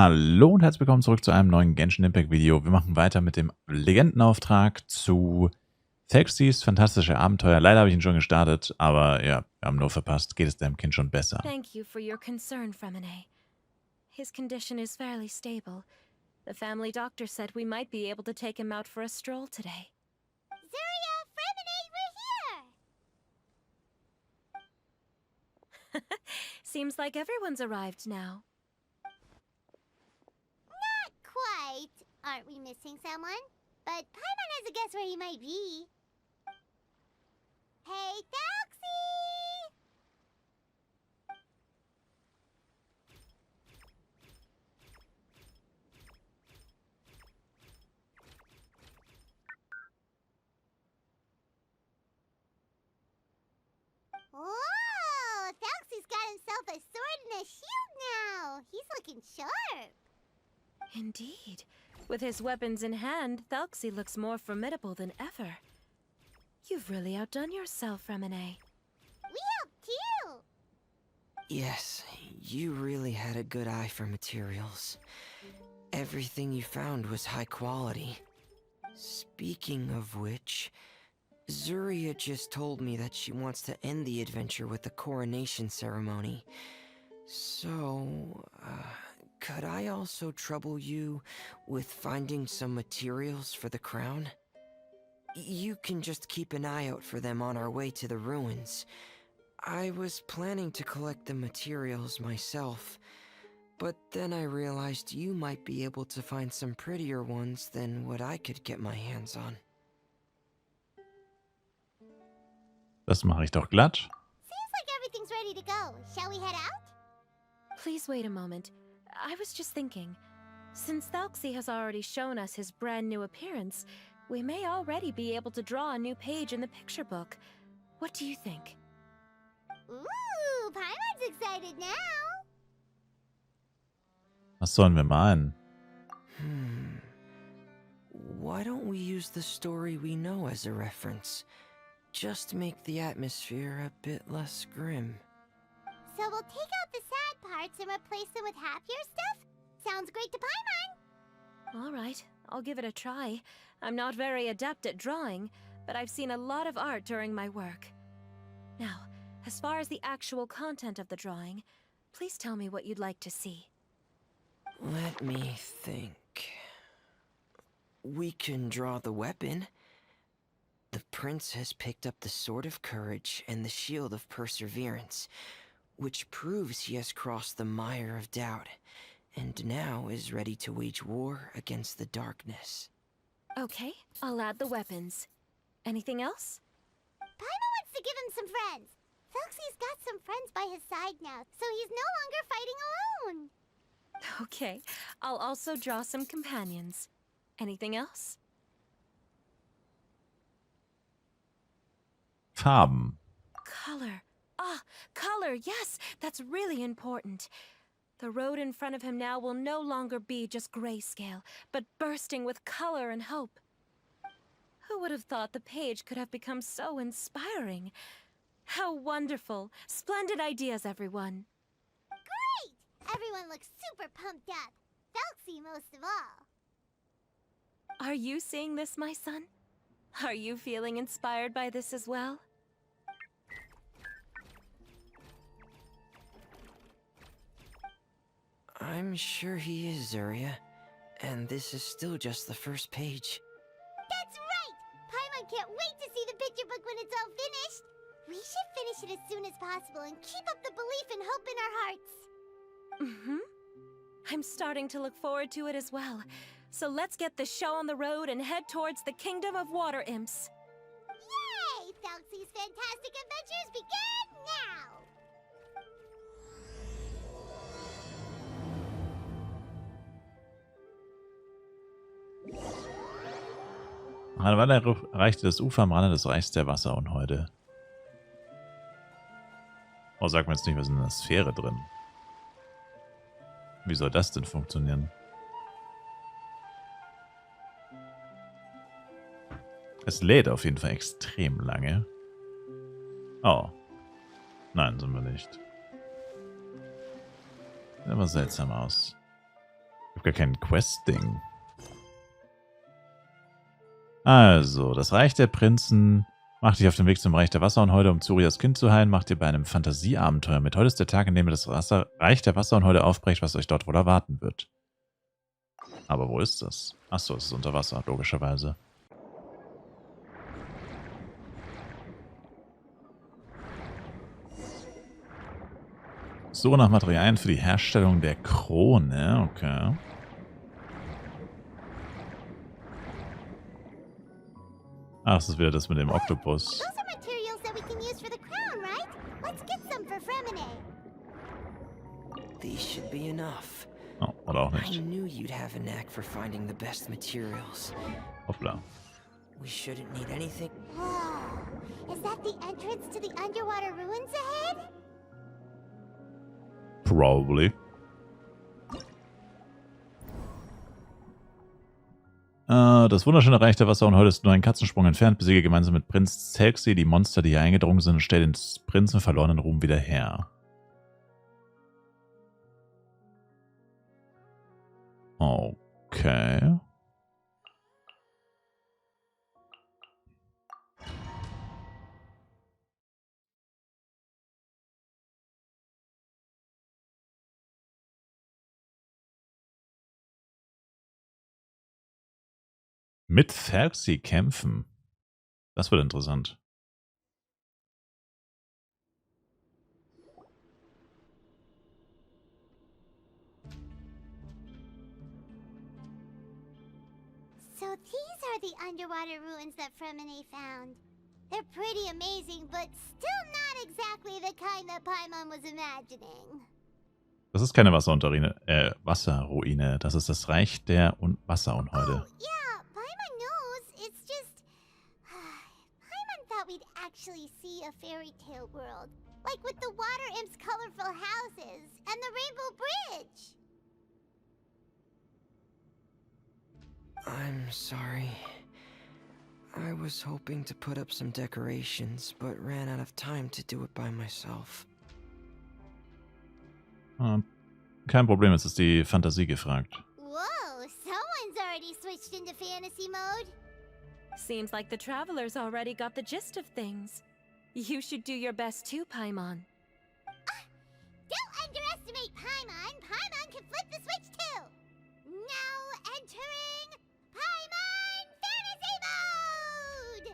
Hallo und herzlich willkommen zurück zu einem neuen Genshin Impact Video. Wir machen weiter mit dem Legendenauftrag zu Thelxies fantastische Abenteuer. Leider habe ich ihn schon gestartet, aber ja, wir haben nur verpasst. Geht es dem Kind schon besser? Thank you for your concern, Fremine. His condition is fairly stable. The family doctor said we might be able to take him out for a stroll today. Zuria, Fremine, we're here! Seems like everyone's arrived now. Not quite. Aren't we missing someone? But Paimon has a guess where he might be. Hey, Thelxie! Whoa! Thelxie's got himself a sword and a shield now. He's looking sharp. Indeed. With his weapons in hand, Thelxie looks more formidable than ever. You've really outdone yourself, Fremine. We helped too. Yes, you really had a good eye for materials. Everything you found was high quality. Speaking of which, Zuria just told me that she wants to end the adventure with the coronation ceremony. So, could I also trouble you with finding some materials for the crown? You can just keep an eye out for them on our way to the ruins. I was planning to collect the materials myself, but then I realized you might be able to find some prettier ones than what I could get my hands on. Das mache ich doch glatt. Seems like everything's ready to go. Shall we head out? Please wait a moment. I was just thinking. Since Thelxie has already shown us his brand new appearance, we may already be able to draw a new page in the picture book. What do you think? Ooh, Paimon's excited now. Was sollen wir malen? Why don't we use the story we know as a reference? Just make the atmosphere a bit less grim. So we'll take out the sad parts and replace them with happier stuff? Sounds great to Paimon. All right, I'll give it a try. I'm not very adept at drawing, but I've seen a lot of art during my work. Now, as far as the actual content of the drawing, please tell me what you'd like to see. Let me think. We can draw the weapon. The prince has picked up the Sword of Courage and the Shield of Perseverance, which proves he has crossed the mire of doubt, and now is ready to wage war against the darkness. Okay, I'll add the weapons. Anything else? Paimon wants to give him some friends. Thelxie's got some friends by his side now, so he's no longer fighting alone. Okay, I'll also draw some companions. Anything else? Farben. Color. Ah, color, yes, that's really important. The road in front of him now will no longer be just grayscale, but bursting with color and hope. Who would have thought the page could have become so inspiring? How wonderful! Splendid ideas, everyone. Great! Everyone looks super pumped up. Thelxie most of all. Are you seeing this, my son? Are you feeling inspired by this as well? I'm sure he is, Zuria. And this is still just the first page. That's right! Paimon can't wait to see the picture book when it's all finished. We should finish it as soon as possible and keep up the belief and hope in our hearts. Mm-hmm. I'm starting to look forward to it as well. So let's get the show on the road and head towards the Kingdom of Water Imps. Yay! Thelxie's fantastic adventures begin now! Eine Weile erreichte das Ufer am Rande des Reichs der Wasserunholde. Oh, sag mir jetzt nicht, was ist in der Sphäre drin? Wie soll das denn funktionieren? Es lädt auf jeden Fall extrem lange. Oh. Nein, sind wir nicht. Sieht aber seltsam aus. Ich habe gar kein Quest-Ding. Also, das Reich der Prinzen. Mach dich auf den Weg zum Reich der Wasser und heute, um Zurias Kind zu heilen. Macht ihr bei einem Fantasieabenteuer mit. Heute ist der Tag, an dem ihr das Reich der Wasser und heute aufbrecht, was euch dort wohl erwarten wird. Aber wo ist das? Achso, es ist unter Wasser, logischerweise. Suche nach Materialien für die Herstellung der Krone. Okay. Ach, das ist wieder das mit dem Oktopus. Those are materials that we can use for the crown, right? Let's get some for Fremine. These should be enough. Oh, oder auch I nicht. knew you'd have a knack for finding the best materials. Hoppla. We shouldn't need anything. Whoa. Is that the entrance to the underwater ruins ahead? Probably. Das wunderschöne Reich der Wasser und heute ist nur ein Katzensprung entfernt. Besiege gemeinsam mit Prinz Thelxies die Monster, die hier eingedrungen sind und stell den Prinzen verlorenen Ruhm wieder her. Okay. Mit Thelxies kämpfen. Das wird interessant. So these are the underwater ruins that Fremine found. They're pretty amazing, but still not exactly the kind that Paimon was imagining. Das ist keine Wasserruine. Das ist das Reich der Wasserunheute. Oh, yeah, Paimon knows. It's just... Paimon thought we'd actually see a fairy tale world. Like with the water imps' colorful houses and the rainbow bridge. I'm sorry. I was hoping to put up some decorations, but ran out of time to do it by myself. Kein Problem, es ist die Fantasie gefragt. Whoa, someone's already switched into fantasy mode. Seems like the travelers already got the gist of things. You should do your best too, Paimon. Don't underestimate Paimon. Paimon can flip the switch too. Now entering Paimon Fantasy Mode!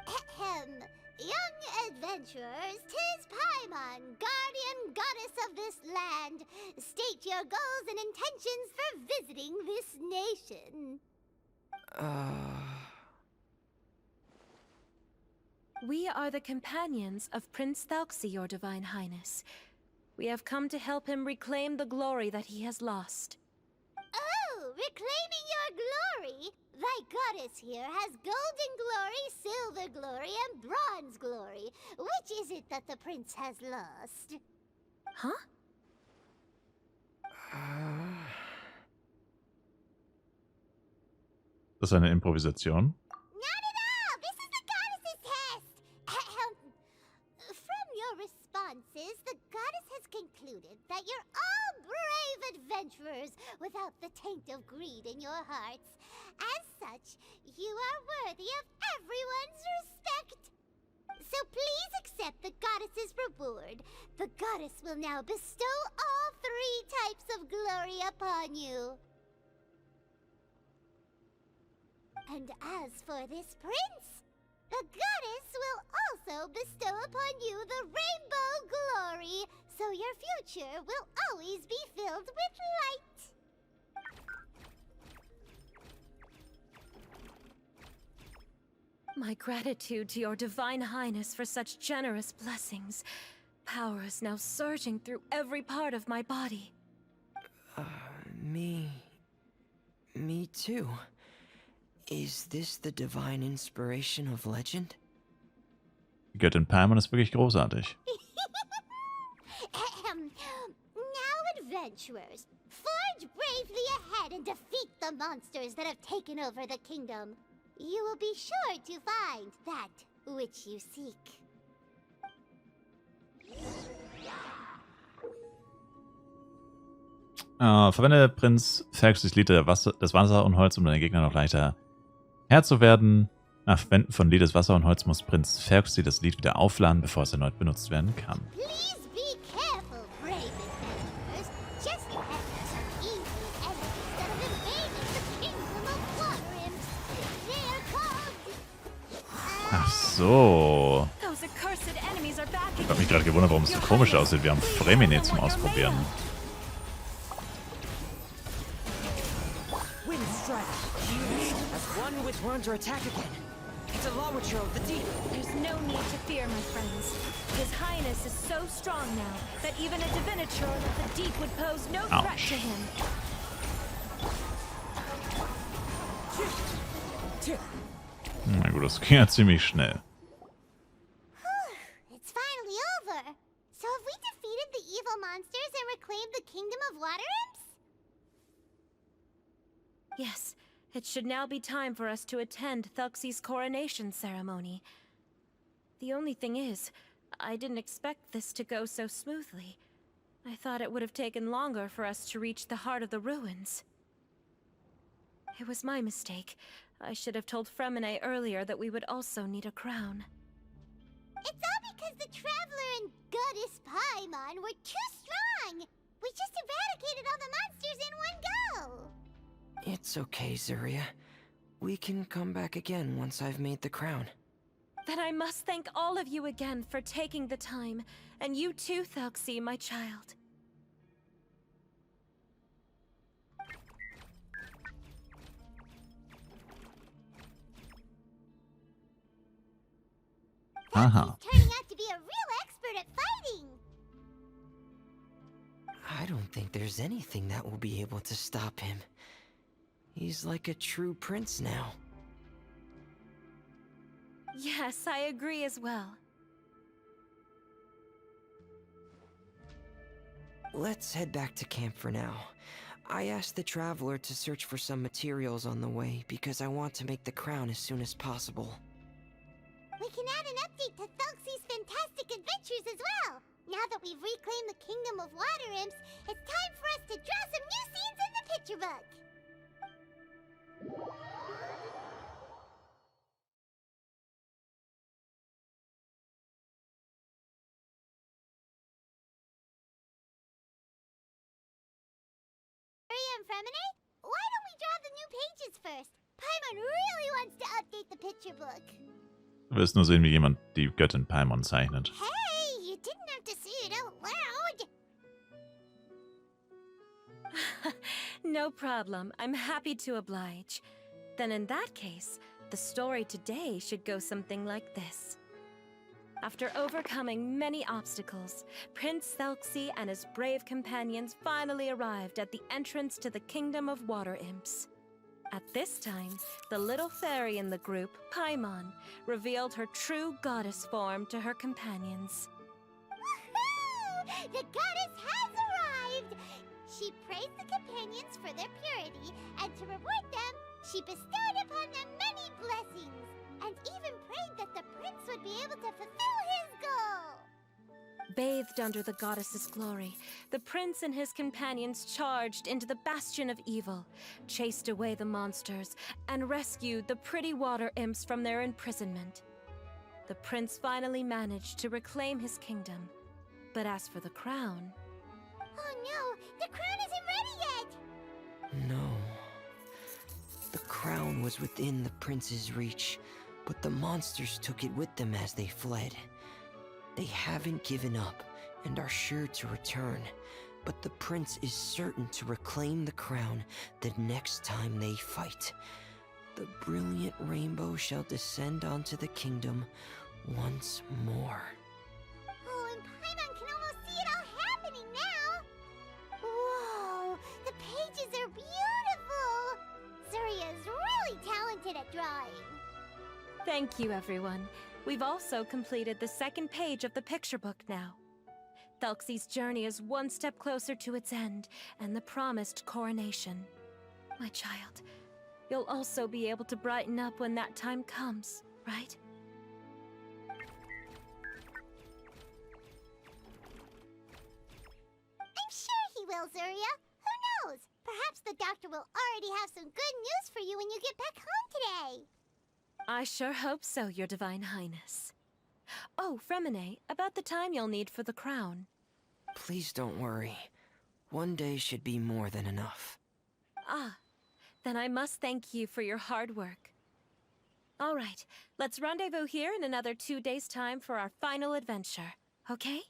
Ahem. Young adventurers, 'tis Paimon, guardian goddess of this land. State your goals and intentions for visiting this nation. We are the companions of Prince Thelxies, your Divine Highness. We have come to help him reclaim the glory that he has lost. Oh, reclaiming your glory! Thy goddess here has golden glory, silver glory, and bronze glory. Which is it that the prince has lost? Huh? Das ist eine Improvisation. Not at all! This is the goddess's test! Ahem. From your responses, the goddess has concluded that you're all brave adventurers without the taint of greed in your hearts. As such, you are worthy of everyone's respect. So please accept the goddess's reward. The goddess will now bestow all 3 types of glory upon you. And as for this prince, the goddess will also bestow upon you the rainbow glory, so your future will always be filled with light. My gratitude to your Divine Highness for such generous blessings. Power is now surging through every part of my body. Me too. Is this the divine inspiration of legend? Die Göttin Paimon ist wirklich großartig. Now, adventurers, forge bravely ahead and defeat the monsters that have taken over the kingdom. You will be sure to find that which you seek. Verwende Prinz Thelxies Lied des Wasser und Holz, um deine Gegner noch leichter Herr zu werden. Nach Verwenden von Lied des Wasser und Holz muss Prinz Thelxie das Lied wieder aufladen, bevor es erneut benutzt werden kann. Please be careful, brave adventurers. Just remember some evil enemies that have invaded the kingdom of water imps. They are called... Ach so. Those accursed enemies are back Ich habe mich gerade gewundert, warum es so komisch aussieht. Wir haben Fremine zum Ausprobieren. Wind strike. As one which learned to attack again. It's a Lawitcher of the deep. There's no need to fear, my friends. His Highness is so strong now that even a diviniture of the deep would pose no threat to him. Na gut, das ging ja ziemlich schnell. It's finally over. So have we defeated the evil monsters and reclaimed the kingdom of water imps? Yes, it should now be time for us to attend Thelxie's coronation ceremony. The only thing is, I didn't expect this to go so smoothly. I thought it would have taken longer for us to reach the heart of the ruins. It was my mistake. I should have told Fremine earlier that we would also need a crown. It's all because the Traveler and Goddess Paimon were too strong. We just eradicated all the monsters in one go. It's okay, Zuria. We can come back again once I've made the crown. Then I must thank all of you again for taking the time, and you too, Thelxie, my child. Aha. He's turning out to be a real expert at fighting. I don't think there's anything that will be able to stop him. He's like a true prince now. Yes, I agree as well. Let's head back to camp for now. I asked the Traveler to search for some materials on the way because I want to make the crown as soon as possible. We can add an update to Thelxies fantastic adventures as well. Now that we've reclaimed the kingdom of water imps, it's time for us to draw some new scenes in the picture book. And Fremine, why don't we draw the new pages first? Paimon really wants to update the picture book. Du wirst nur sehen, wie jemand die Göttin Paimon zeichnet. Hey, you didn't have to say it out loud. No problem. I'm happy to oblige. Then in that case, the story today should go something like this. After overcoming many obstacles, Prince Thelxie and his brave companions finally arrived at the entrance to the Kingdom of Water Imps. At this time, the little fairy in the group, Paimon, revealed her true goddess form to her companions. Woohoo! The goddess has arrived! She praised the companions for their purity, and to reward them, she bestowed upon them many blessings, and even prayed that the prince would be able to fulfill his goal. Bathed under the goddess's glory, the prince and his companions charged into the bastion of evil, chased away the monsters, and rescued the pretty water imps from their imprisonment. The prince finally managed to reclaim his kingdom. But as for the crown... Oh no, the crown isn't ready yet! No. The crown was within the prince's reach, but the monsters took it with them as they fled. They haven't given up and are sure to return, but the prince is certain to reclaim the crown the next time they fight. The brilliant rainbow shall descend onto the kingdom once more. Oh, and Paimon can almost see it all happening now! Whoa, the pages are beautiful! Zuria is really talented at drawing. Thank you, everyone. We've also completed the second page of the picture book now. Thelxie's journey is one step closer to its end and the promised coronation. My child, you'll also be able to brighten up when that time comes, right? I'm sure he will, Zuria. Who the doctor will already have some good news for you when you get back home today. I sure hope so, Your Divine Highness. Oh, Fremine, about the time you'll need for the crown. Please don't worry. One day should be more than enough. Ah, then I must thank you for your hard work. All right, let's rendezvous here in another 2 days' time for our final adventure, okay?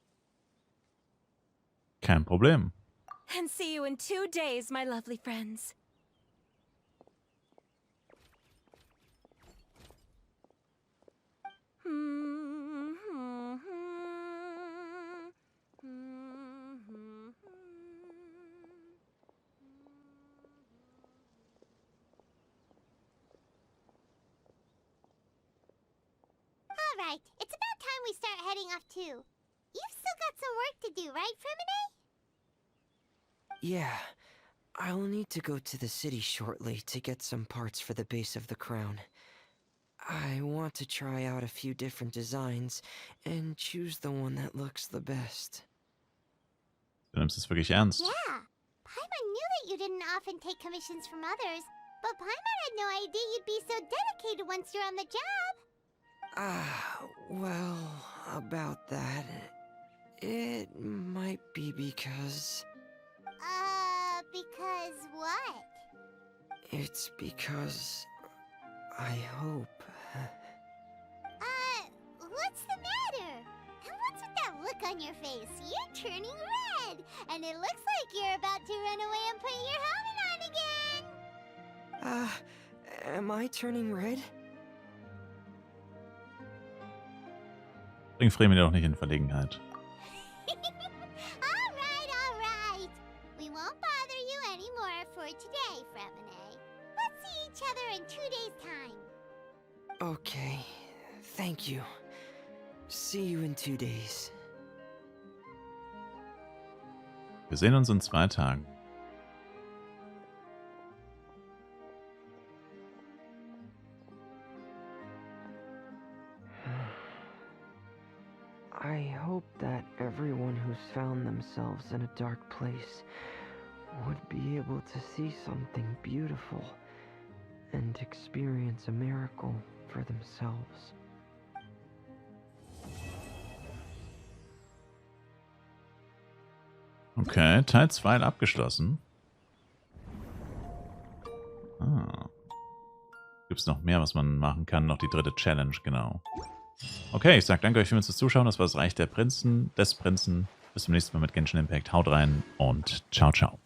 Kein Problem. And see you in 2 days, my lovely friends. Alright, it's about time we start heading off too. You've still got some work to do, right, Fremine? Yeah, I'll need to go to the city shortly to get some parts for the base of the crown. I want to try out a few different designs and choose the one that looks the best. Du nimmst es wirklich ernst. Yeah, Paimon knew that you didn't often take commissions from others, but Paimon had no idea you'd be so dedicated once you're on the job. Well, about that, it might be because... Because what? It's because I hope... What's the matter? And what's with that look on your face? You're turning red, and it looks like you're about to run away and put your helmet on again. Am I turning red? Bring Fremine doch nicht in Verlegenheit. Alright. We won't bother you anymore for today, Fremine. Let's see each other in 2 days' time. Okay, thank you. See you in 2 days. Wir sehen uns in 2 Tagen. I hope that everyone who's found themselves in a dark place would be able to see something beautiful and experience a miracle for themselves. Okay, Teil 2 abgeschlossen. Gibt es noch mehr, was man machen kann? Noch die 3. Challenge, genau. Okay, ich sag danke euch vielmals fürs Zuschauen. Das war das Reich der Prinzen, des Prinzen. Bis zum nächsten Mal mit Genshin Impact. Haut rein und ciao, ciao.